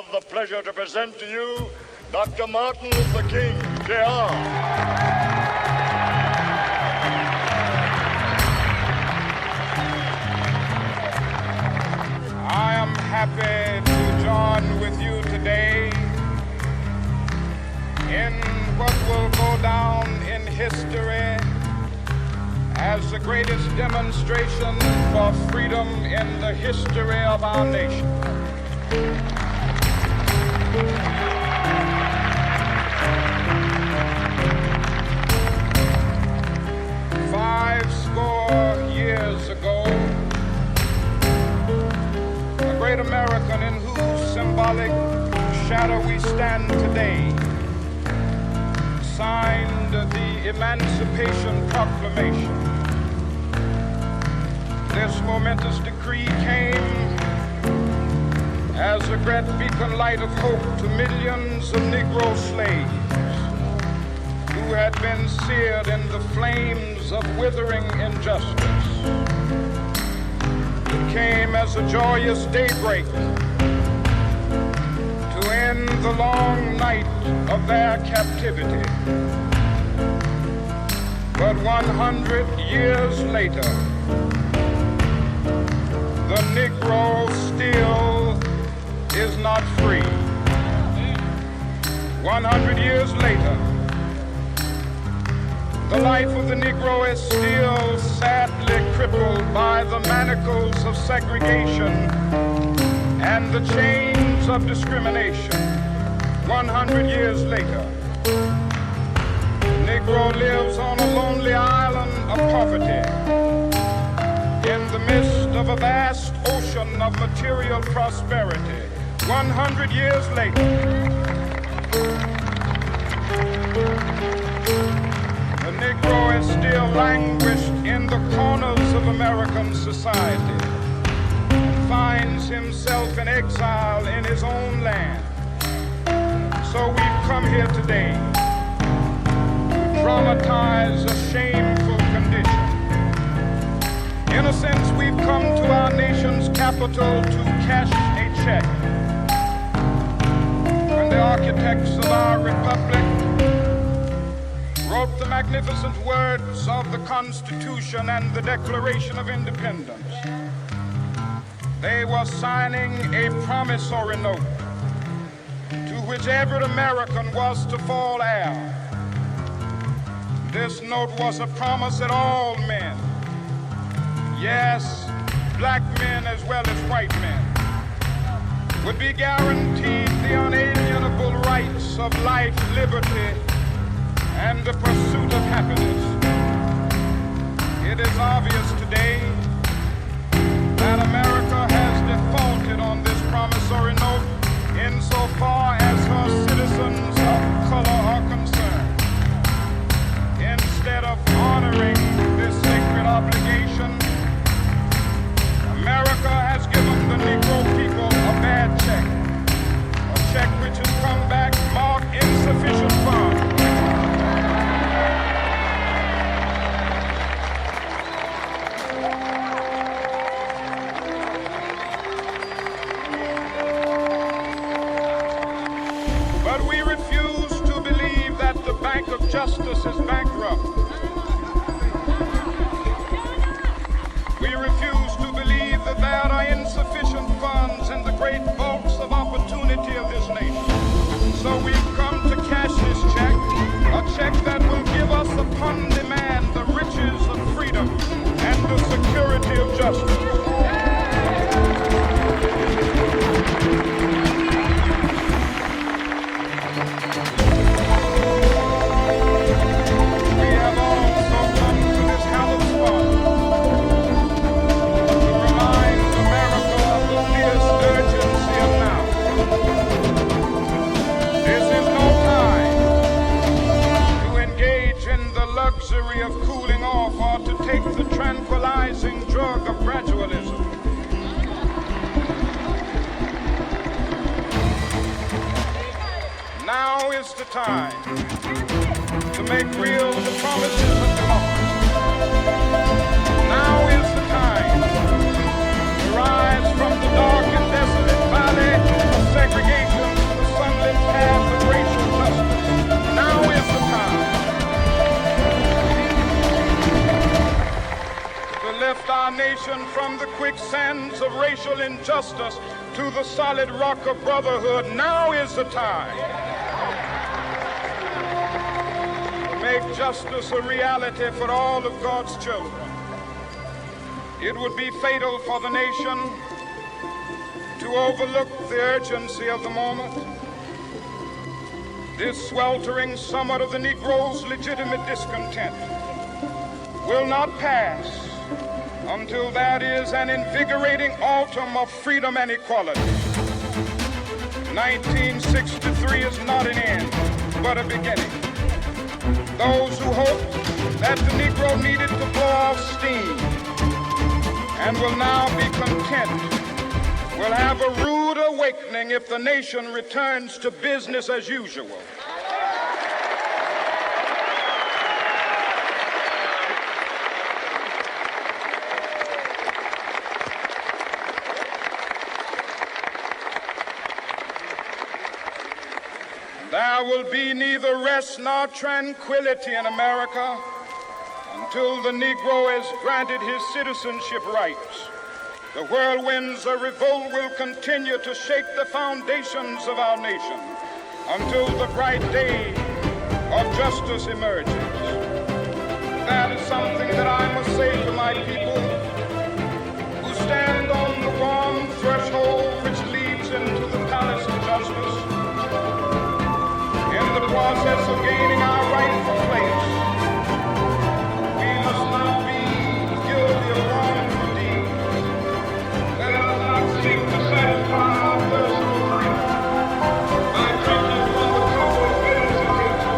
have the pleasure to present to you Dr. Martin Luther King, Jr. I am happy to join with you today in what will go down in history as the greatest demonstration for freedom in the history of our nation. 50 years ago, a great American in whose symbolic shadow we stand today signed the Emancipation Proclamation. This momentous decree came as a great beacon light of hope to millions of Negro slaves who had been seared in the flames of withering injustice. It came as a joyous daybreak to end the long night of their captivity. But 100 years later, the Negro still is not free. 100 years later, the life of the Negro is still sadly crippled by the manacles of segregation and the chains of discrimination. 100 years later, the Negro lives on a lonely island of poverty in the midst of a vast ocean of material prosperity. 100 years later, the Negro is still languished in the corners of American society and finds himself in exile in his own land. So we've come here today to dramatize a shameful condition. In a sense, we've come to our nation's capital to cash a check. When the architects of our republic wrote the magnificent words of the Constitution and the Declaration of Independence, they were signing a promissory note to which every American was to fall heir. This note was a promise that all men, yes, black men as well as white men, would be guaranteed the unalienable rights of life, liberty, and the pursuit of happiness. It is obvious today that America has defaulted on this promissory note insofar as her citizens of color are concerned. Instead of honoring this sacred obligation, America has given the Negro people a bad check, a check which has come back marked insufficient funds. But we refuse to believe that the Bank of Justice is bankrupt. We refuse to believe that there are insufficient funds in the great vaults of opportunity of this nation. So we've come to cash this check, a check that will give us upon demand the riches of freedom and the security of justice. We have also come to this hallowed spot to remind America of the fierce urgency of now. This is no time to engage in the luxury of cooling off or to take the tranquilizing drug of gradualism. Now is the time to make real the promises of democracy. Now is the time to rise from the dark and desolate valley of segregation nation from the quicksands of racial injustice to the solid rock of brotherhood. Now is the time to make justice a reality for all of God's children. It would be fatal for the nation to overlook the urgency of the moment. This sweltering summit of the Negro's legitimate discontent will not pass until that is an invigorating autumn of freedom and equality. 1963 is not an end, but a beginning. Those who hope that the Negro needed to blow off steam and will now be content will have a rude awakening if the nation returns to business as usual. There will be neither rest nor tranquility in America until the Negro is granted his citizenship rights. The whirlwinds of revolt will continue to shake the foundations of our nation until the bright day of justice emerges. That is something that I must say to my people who stand on the warm threshold which leads into the palace of justice. In the process of gaining our rightful place, we must not be guilty of wrongful deeds. Let us not seek to satisfy our personal freedom by drinking from the cup of bitterness and hatred.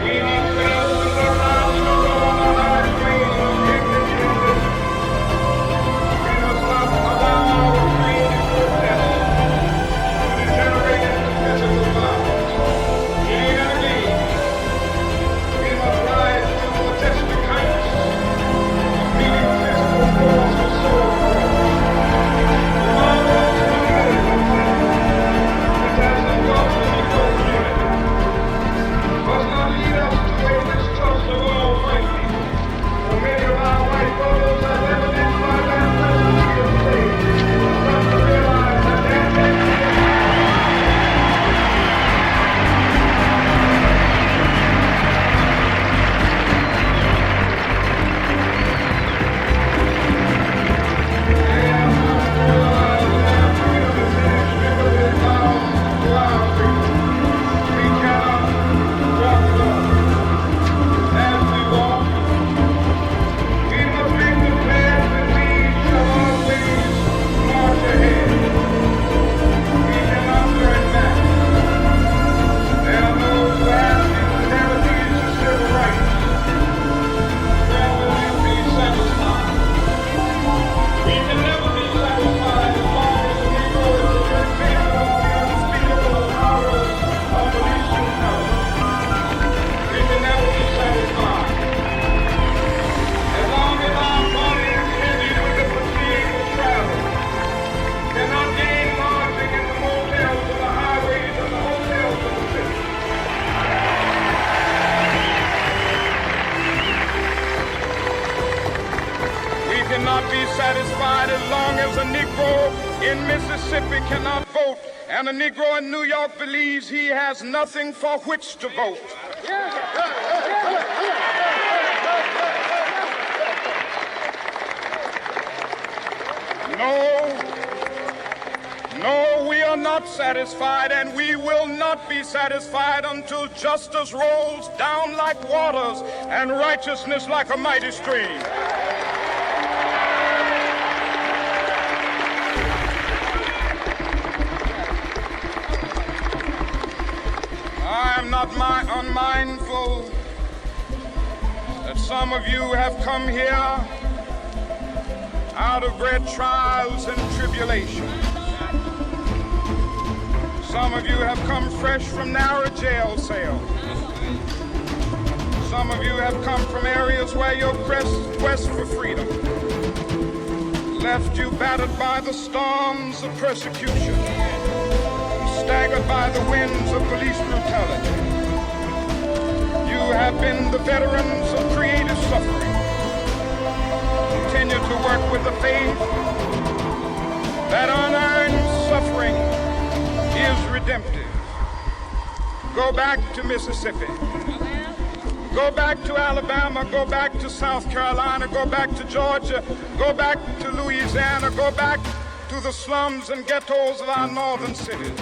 We must fail to learn our struggle on the high plane of dignity and wisdom. We must not allow our creative protest to degenerate into physical violence. Again and again, we must rise to the majestic heights of meeting physical force with soul force. The marvelous humanity that has engulfed the Negro community must not lead us to a mistrust of all white people. For many of our white brothers, as evidenced by their presence here today, come to realize that their destiny cannot be satisfied as long as a Negro in Mississippi cannot vote and a Negro in New York believes he has nothing for which to vote. No, we are not satisfied, and we will not be satisfied until justice rolls down like waters and righteousness like a mighty stream. I am not unmindful that some of you have come here out of great trials and tribulations. Some of you have come fresh from narrow jail cells. Some of you have come from areas where your quest for freedom left you battered by the storms of persecution, staggered by the winds of police brutality. You have been the veterans of creative suffering. Continue to work with the faith that unearned suffering is redemptive. Go back to Mississippi. Go back to Alabama. Go back to South Carolina. Go back to Georgia. Go back to Louisiana. Go back to the slums and ghettos of our northern cities,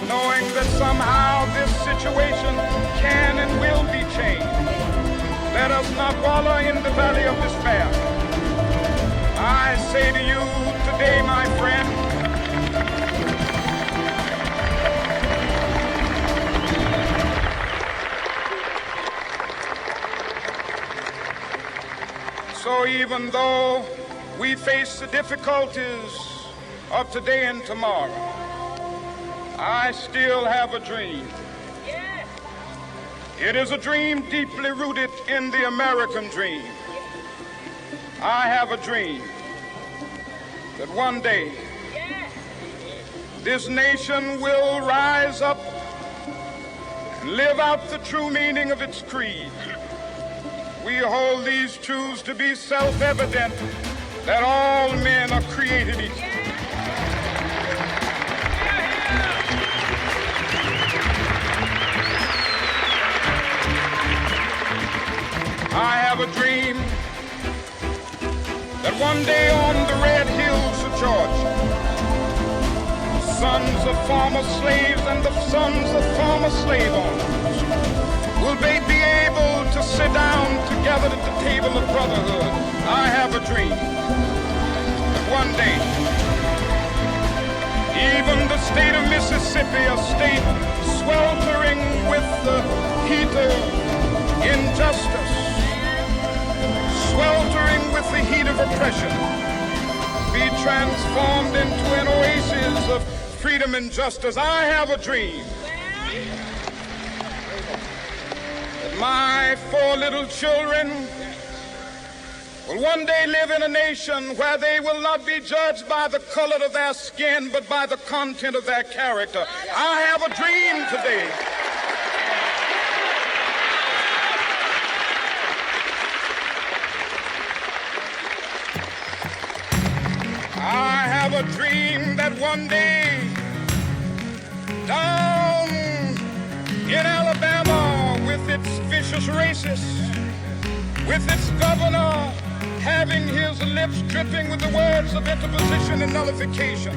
knowing that somehow this situation can and will be changed. Let us not wallow in the valley of despair. I say to you today, my friend, so even though we face the difficulties of today and tomorrow, I still have a dream. Yes. It is a dream deeply rooted in the American dream. I have a dream that one day this nation will rise up and live out the true meaning of its creed. We hold these truths to be self-evident, that all men are created equal. I have a dream that one day on the red hills of Georgia, sons of former slaves and the sons of former slave owners will they be able to sit down together at the table of brotherhood. I have a dream that one day even the state of Mississippi, a state sweltering with the heat of injustice, sweltering with the heat of oppression, be transformed into an oasis of freedom and justice. I have a dream that my 4 little children will one day live in a nation where they will not be judged by the color of their skin, but by the content of their character. I have a dream today I have a dream that one day down in Alabama, with its vicious racists, with its governor having his lips dripping with the words of interposition and nullification,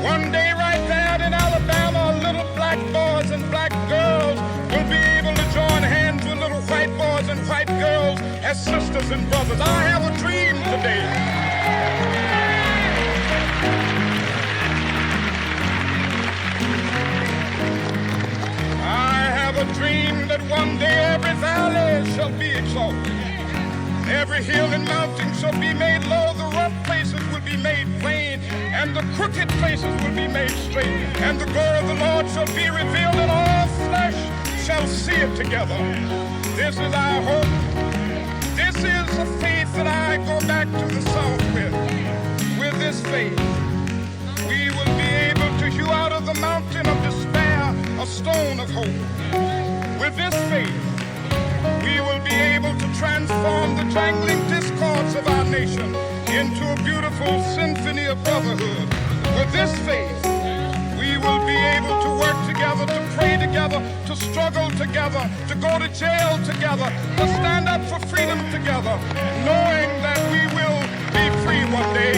one day right there in Alabama, little black boys and black girls will be able to join hands with little white boys and white girls as sisters and brothers. I have a dream today. I have a dream that one day every valley shall be exalted, every hill and mountain shall be made low, the rough places will be made plain, and the crooked places will be made straight, and the glory of the Lord shall be revealed, and all flesh shall see it together. This is our hope. This is the faith that I go back to the South with. With this faith, we will be able to hew out of the mountain of despair a stone of hope. With this faith, we will be able to transform the jangling discords of our nation into a beautiful symphony of brotherhood. With this faith, we will be able to work together, to pray together, to struggle together, to go to jail together, to stand up for freedom together, knowing that we will be free one day.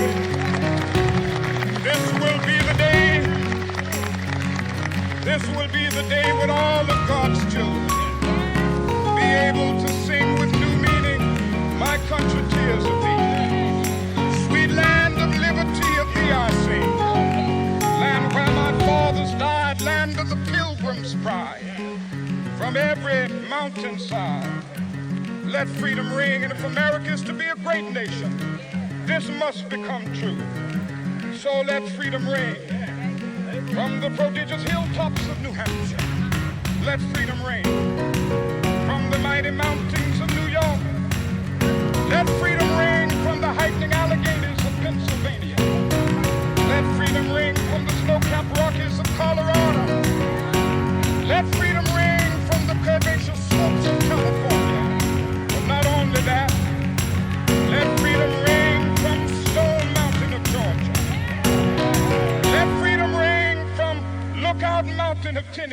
This will be the day. This will be the day when all of God's children be able to sing with new meaning, my country, tears of thee. Sweet land of liberty, of thee I sing. Land where my fathers died, land of the pilgrim's pride. From every mountainside, let freedom ring. And if America is to be a great nation, this must become true. So let freedom ring. From the prodigious hilltops of New Hampshire, let freedom ring. From the mighty mountains of New York, let freedom ring. From the heightening Alleghenies of Pennsylvania, let freedom ring. From the snow-capped Rockies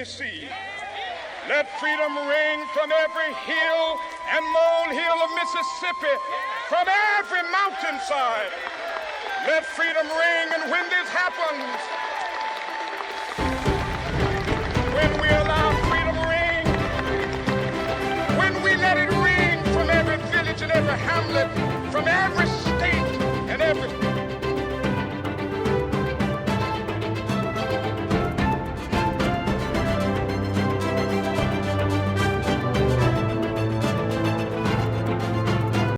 Tennessee. Let freedom ring from every hill and molehill of Mississippi, from every mountainside. Let freedom ring, and when this happens,